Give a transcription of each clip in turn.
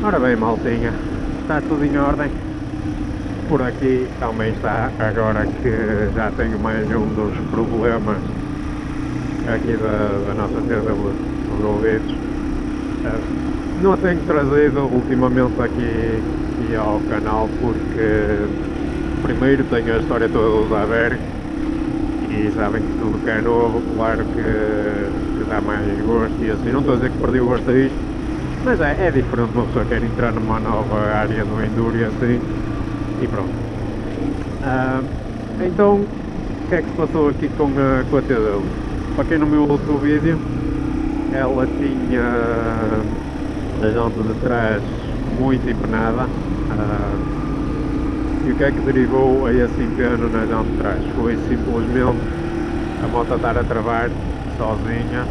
Ora bem, maltinha, está tudo em ordem. Por aqui também está, agora que já tenho mais um dos problemas aqui da nossa CW resolvidos. Não a tenho trazido ultimamente aqui ao canal porque primeiro tenho a história toda do Zaber e sabem que tudo que é novo, claro que dá mais gosto e assim, não estou a dizer que perdi o gosto a isto, mas é diferente uma pessoa quer entrar numa nova área do Enduro e assim, e pronto. Então, o que é que se passou aqui com a TW? Para quem não viu o outro vídeo, ela tinha a janta de trás muito empenada, e o que é que derivou a esse empeno na janta de trás? Foi simplesmente a moto estar a travar sozinha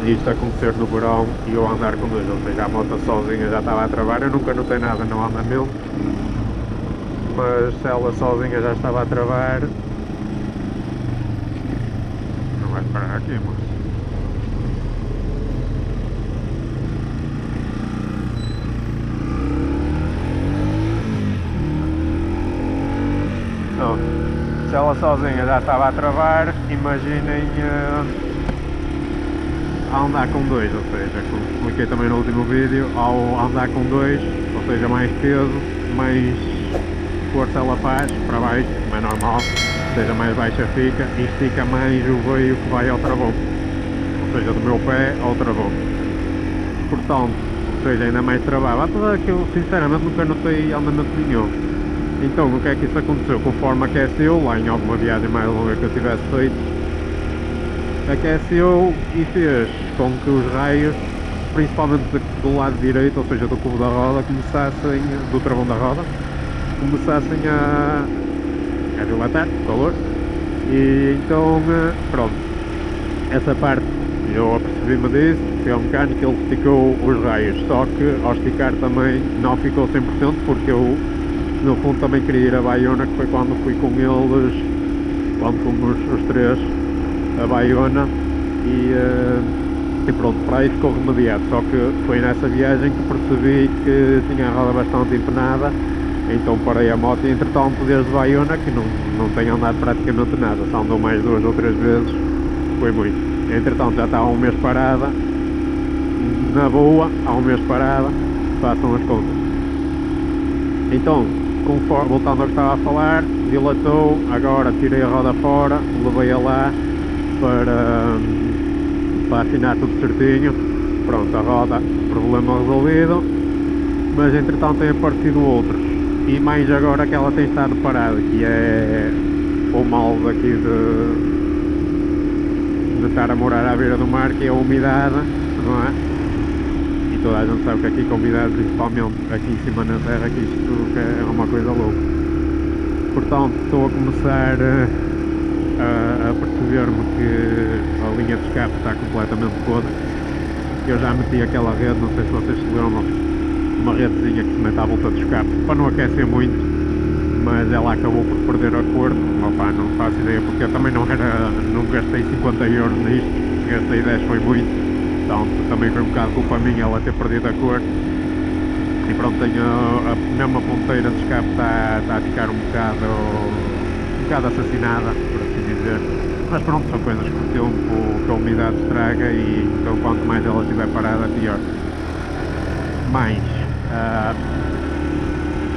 e isto acontecer no verão e eu andar com dois, ou seja, a moto sozinha já estava a travar, eu nunca notei nada no andamento, mas ela sozinha já estava a travar. Não vai parar aqui, moço. Não. Se ela sozinha já estava a travar, imaginem a andar com dois, ou seja, como expliquei também no último vídeo, ao andar com dois, ou seja, mais peso, mais força ela faz para baixo, como é normal, ou seja, mais baixa fica e estica mais o veio que vai ao travão, ou seja, do meu pé ao travão. Portanto, ou seja, ainda mais travado, apesar que eu sinceramente nunca notei andamento nenhum. Então, o que é que isso aconteceu? Conforme aqueceu, lá em alguma viagem mais longa que eu tivesse feito, aqueceu e fez com que os raios, principalmente do lado direito, ou seja, do cubo da roda, começassem, do travão da roda, começassem a dilatar, por calor, e então, pronto, essa parte eu apercebi-me disso, fui ao mecânico, ele esticou os raios, só que ao esticar também não ficou 100%, porque eu no fundo também queria ir a Baiona, que foi quando fui com eles, quando fomos os três a Baiona e pronto, para aí ficou remediado, só que foi nessa viagem que percebi que tinha a roda bastante empenada, então parei a moto e entretanto desde Baiona, que não tenho andado praticamente nada, só andou mais 2 ou 3 vezes, foi muito, entretanto já está há um mês parada, na boa, há um mês parada, façam as contas. Então, voltando ao que estava a falar, dilatou, agora tirei a roda fora, levei-a lá para afinar tudo certinho, pronto, a roda, problema resolvido, mas entretanto tem aparecido outros, e mais agora que ela tem estado parada, que é o mal daqui de estar a morar à beira do mar, que é a umidade, não é? Toda a gente sabe que aqui com umidade, principalmente aqui em cima na serra, que isto é uma coisa louca. Portanto, estou a começar a perceber-me que a linha de escape está completamente podre. Eu já meti aquela rede, não sei se vocês se lembram, uma redezinha que se mete à volta do escape, para não aquecer muito, mas ela acabou por perder a cor. Opa, não faço ideia, porque eu também não gastei 50 euros nisto, gastei 10 foi muito. Então também foi um bocado culpa minha ela ter perdido a cor e pronto, tenho mesmo a ponteira de escape está a ficar um bocado assassinada, por assim dizer, mas pronto, são coisas que o tempo, que a umidade estraga e então quanto mais ela estiver parada pior. Mais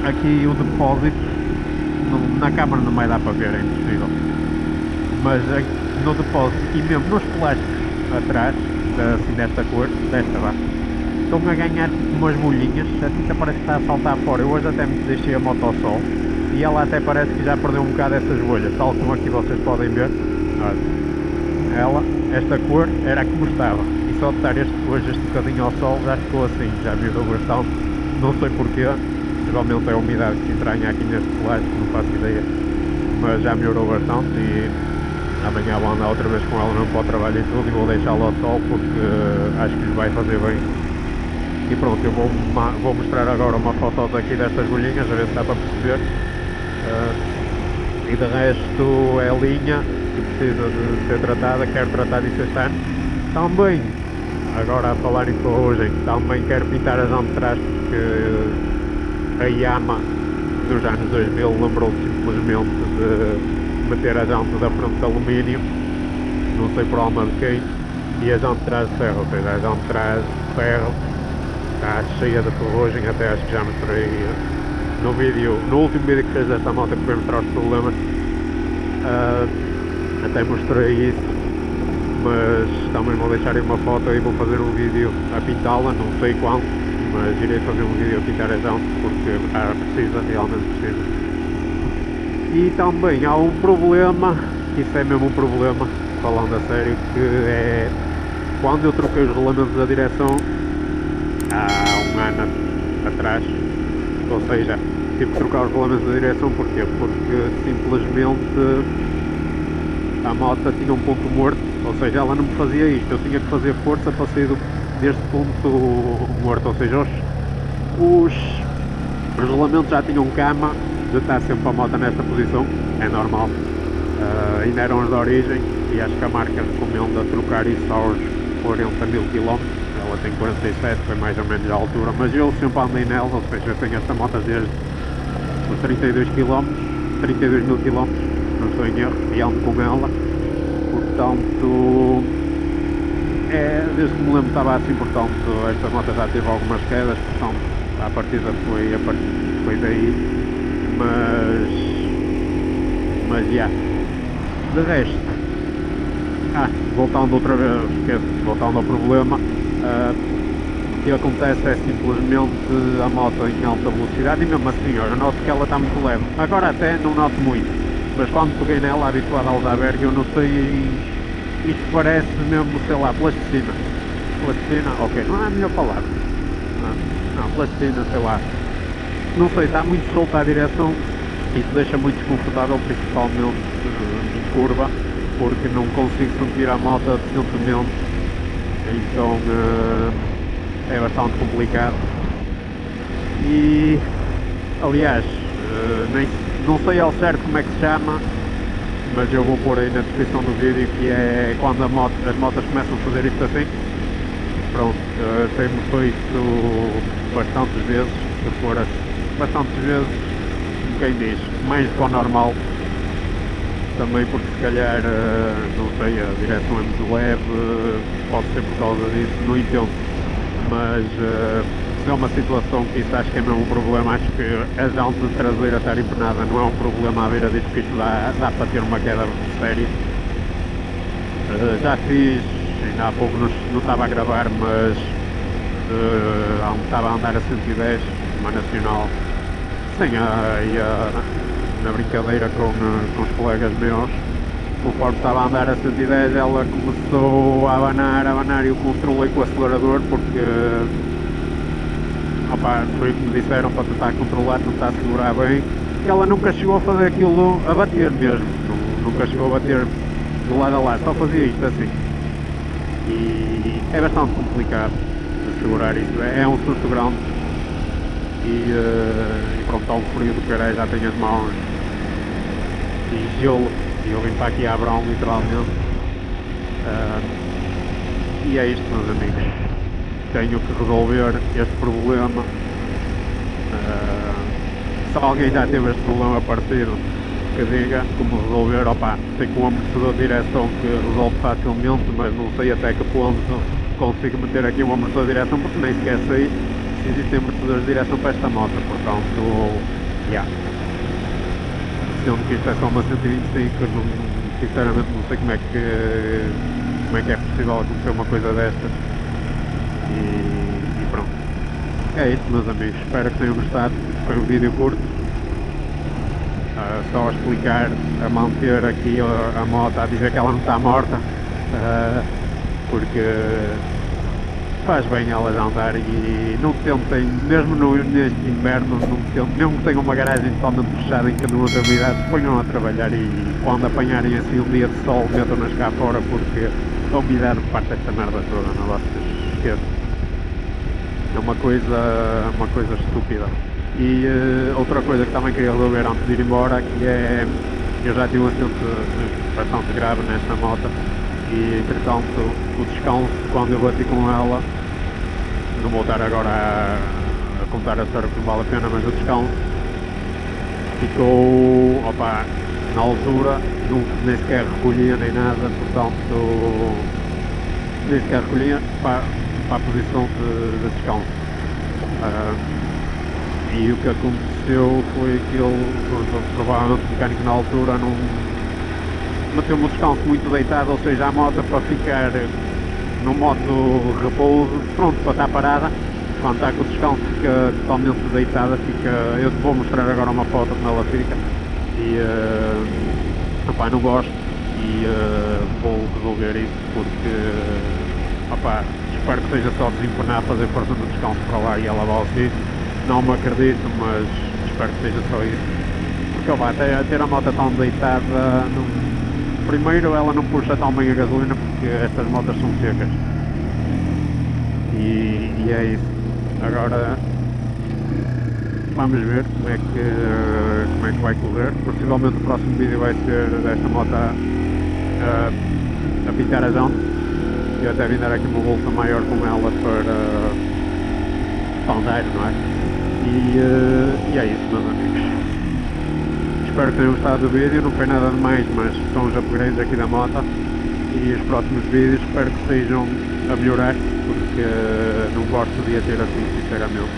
aqui o depósito na câmara não vai dar para ver, é impossível, mas no depósito e mesmo nos plásticos atrás, assim desta cor, desta vá, estão a ganhar tipo umas bolhinhas, a tinta parece que está a saltar fora. Eu hoje até me deixei a moto ao sol e ela até parece que já perdeu um bocado essas bolhas, tal como aqui vocês podem ver. Olha, esta cor era como estava e só de estar hoje este bocadinho ao sol já ficou assim, já melhorou bastante, não sei porquê, provavelmente é a umidade que se entranha aqui neste plástico, não faço ideia, mas já melhorou bastante e amanhã vou andar outra vez com ela mesmo para o trabalho e tudo e vou deixá-la ao sol porque acho que lhe vai fazer bem. E pronto, eu vou mostrar agora uma foto daqui destas bolhinhas, a ver se dá para perceber. E de resto é linha que precisa de ser tratada, quero tratar disso este ano. Também Agora a falar em ferrugem, também quero pintar as jantes de trás porque a Yamaha dos anos 2000 lembrou-se simplesmente de meter a jante da frente de alumínio, não sei por alma de quem, e a jante de trás de ferro, ou seja, a jante de trás de ferro está cheia de ferrugem, até acho que já mostrei no último vídeo que fez desta moto que foi mostrar os problemas, até mostrei isso, mas também vou deixar aí uma foto e vou fazer um vídeo a pintá-la, não sei quando, mas irei fazer um vídeo a pintar a jante porque precisa, realmente precisa. E também há um problema, isso é mesmo um problema, falando a sério, que é quando eu troquei os rolamentos da direção há um ano atrás, ou seja, tive que trocar os rolamentos da direção, porquê? Porque simplesmente a moto tinha um ponto morto, ou seja, ela não me fazia isto, eu tinha que fazer força para sair deste ponto morto, ou seja, os rolamentos já tinham cama de estar sempre a moto nesta posição, é normal, ainda eram os de origem e acho que a marca recomenda trocar isso aos 40 mil km, ela tem 47, foi mais ou menos a altura, mas eu sempre andei nela, ou seja, eu tenho esta moto desde os 32 mil km, não estou em erro, e ando com ela, portanto, desde que me lembro estava assim, portanto, esta moto já teve algumas quedas, portanto, a partida foi daí, mas já, de resto, voltando outra vez, voltando ao problema, o que acontece é simplesmente a moto em alta velocidade e mesmo assim, eu noto que ela está muito leve, agora até não noto muito, mas quando peguei nela habituado ao Aldaberg eu notei, isto parece mesmo, sei lá, plasticina, ok, não é a melhor palavra, não, plasticina, sei lá, não sei, está muito solta a direção, isso deixa muito desconfortável, principalmente em curva, porque não consigo sentir a moto decentemente, então é bastante complicado. E aliás, não sei ao certo como é que se chama, mas eu vou pôr aí na descrição do vídeo, que é quando as motas começam a fazer isto assim. Pronto, tenho feito bastantes vezes, se for bastantes vezes, quem diz, mais do que o normal, também porque se calhar, não sei, a direção é muito leve, pode ser por causa disso, não entendo, mas se é uma situação que isso acho que é mesmo um problema, acho que a jante traseira estar empenada não é um problema à beira disso, que isto dá para ter uma queda séria. Já fiz, ainda há pouco não estava a gravar, mas estava a andar a 110, uma nacional, sem na brincadeira com os colegas meus, conforme estava a andar a 110 ela começou a abanar e eu controlei com o acelerador porque foi o que me disseram para tentar controlar, tentar segurar bem, que ela nunca chegou a fazer aquilo a bater mesmo, nunca chegou a bater do lado a lado, só fazia isto assim. E é bastante complicado de segurar isso, é um susto grande e pronto, está um frio do caralho, já tenho as mãos e gelo, e eu vim para aqui a Abrão literalmente, e é isto, meus amigos, tenho que resolver este problema. Se alguém já teve este problema parecido, que diga como resolver. Sei que um amortecedor de direção que resolve facilmente, mas não sei até que ponto consigo meter aqui um amortecedor de direção, porque nem sequer sei se existem amortecedores de direção para esta moto, portanto, sendo que isto é só uma 125, sinceramente não sei como é que é possível acontecer uma coisa destas, e pronto, é isso, meus amigos, espero que tenham gostado, foi um vídeo curto, só a explicar, a manter aqui a moto, a dizer que ela não está morta, porque faz bem elas andar, e não tentem, mesmo neste inverno, mesmo que tenham uma garagem totalmente fechada em que não outra umidade, ponham a trabalhar e quando apanharem assim um dia de sol, metam-nas cá fora, porque a umidade parte esta merda toda, não vocês esqueçam. É uma coisa estúpida. E outra coisa que também queria resolver antes de ir embora, que é, eu já tive um acidente bastante grave nesta moto, e entretanto o descanso, quando eu bati com ela, não vou estar agora a contar a história porque não vale a pena, mas o descanso ficou, opa, na altura, nem sequer recolhia nem nada, portanto nem sequer recolhia para a posição de descanso. E o que aconteceu foi que ele, provavelmente o mecânico na altura, não meteu-me o descanso muito deitado, ou seja, a moto para ficar no modo repouso, pronto para estar parada, quando está com o descanso fica totalmente deitada, fica, eu vou mostrar agora uma foto como ela fica, e opá, não gosto, e vou resolver isso porque opá, espero que seja só desempenar, fazer força no descanso para lá e ela vai ao sítio. Não me acredito, mas espero que seja só isso. Porque opá, ter a moto tão deitada, primeiro ela não puxa tão bem a gasolina porque estas motas são secas. E é isso. Agora vamos ver como é que vai correr. Possivelmente o próximo vídeo vai ser desta moto a pintar as jantas. Eu até vim dar aqui uma volta maior com ela para andar, não é? E é isso, meus amigos. Espero que tenham gostado do vídeo, não foi nada de mais, mas são os upgrades aqui da moto. E os próximos vídeos espero que sejam a melhorar, porque não gosto de a ter assim, sinceramente.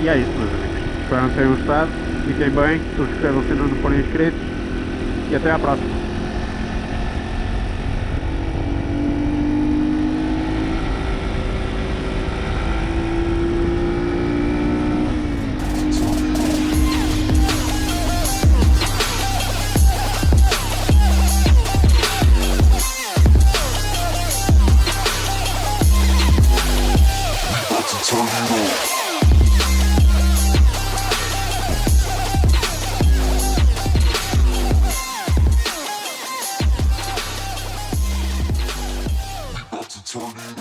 E é isso, meus amigos. Espero que tenham gostado, fiquem bem, subscrevam se ainda não forem inscritos e até à próxima. Turn it